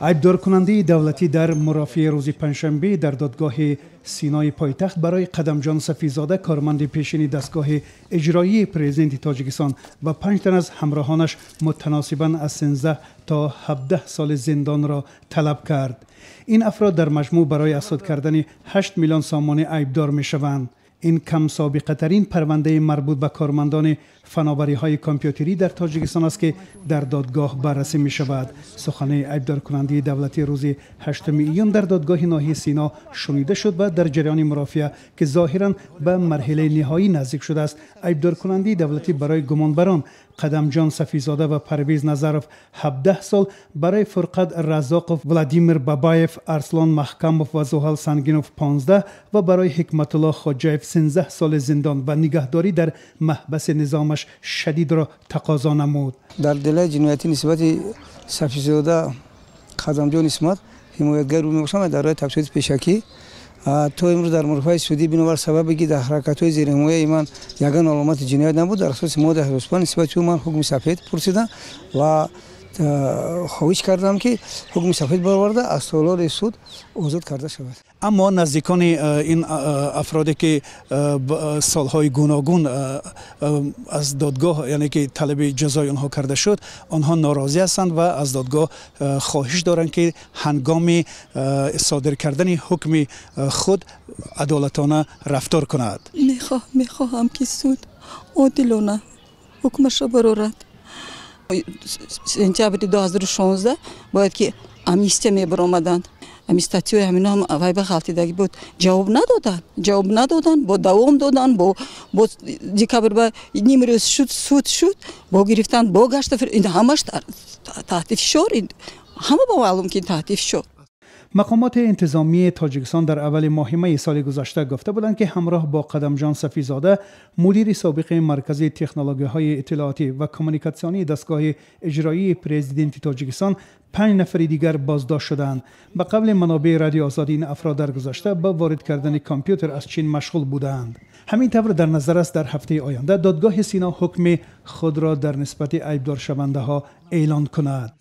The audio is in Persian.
عیبدار کننده دولتی در مرافعه روز پنجشنبه در دادگاه سینای پایتخت برای قدمجان صفیزاده کارمند پیشین دستگاه اجرایی پرزیدنت تاجیکستان و 5 تن از همراهانش متناسباً از 13 تا 17 سال زندان را طلب کرد. این افراد در مجموع برای اسود کردن 8 میلیون سامانه عیبدار می شوند. این کم سابقه ترین پرونده مربوط به کارمندان فناوری های کامپیوتری در تاجیکستان است که در دادگاه بررسی می شود. سخن عیبدار کننده دولتی روز 8 ایون در دادگاه ناحیه سینا شنیده شد و در جریان مرافعه که ظاهرا به مرحله نهایی نزدیک شده است، عیبدار کننده دولتی برای گمانبران قدمجان صفیزاده و پرویز نظرف 17 سال، برای فرقت رزاقوف، ولادیمیر بابایف، ارسلان محکموف و زحل سنگینوف 15 و برای حکمت الله خواجاєف 13 سال زندان و نگهداری در محبس نظامش شدید را تقاضا نمود. در دل جنایتی نسبت صفیزاده قدمجان اسمت حمایتگر رو میباشم در راه تفسیر پیشکی تو امروز در مرافعه سودی بنابر سببی در حرکت‌های زیر حمایت من یگان علامت جنایت نبود، در اساس ماده 85 نسبت من حکم سفید پرسیدم و خواهش کردم که حکم سفید برآورده از سالار سود آزاد کرده شود. اما نزدیکان این افرادی که سالهای گوناگون از دادگاه یعنی که طلب جزای آنها کرده شد، آنها ناراضی هستند و از دادگاه خواهش دارند که هنگام صادر کردن حکم خود عدالتانه رفتار کند. میخواهم که سود عادلانه حکمش را برآورد. سپتامبر 2016 باید که امنیستی می برآمدند. امنیستی‌های همینا هم وای به غلطیدگی بود. جواب ندادن با دوام دادن با دکبر با نیم روز سود شد با گرفتن با گشت این همش تحت فشار، همه با معلوم که تحت فشار. مقامات انتظامی تاجیکستان در اول ماه می سال گذشته گفته بودند که همراه با قدمجان صفیزاده مدیر سابق مرکز تکنولوژی‌های اطلاعاتی و کمیونیکاسیونی دستگاه اجرایی پرزیدنت تاجیکستان 5 نفر دیگر بازداشت شدند. به قبل منابع رادیو آزادی این افراد در گذشته با وارد کردن کامپیوتر از چین مشغول بودند. همین طور در نظر است در هفته آینده دادگاه سینا حکم خود را در نسبت عیبدار شونده ها اعلان کند.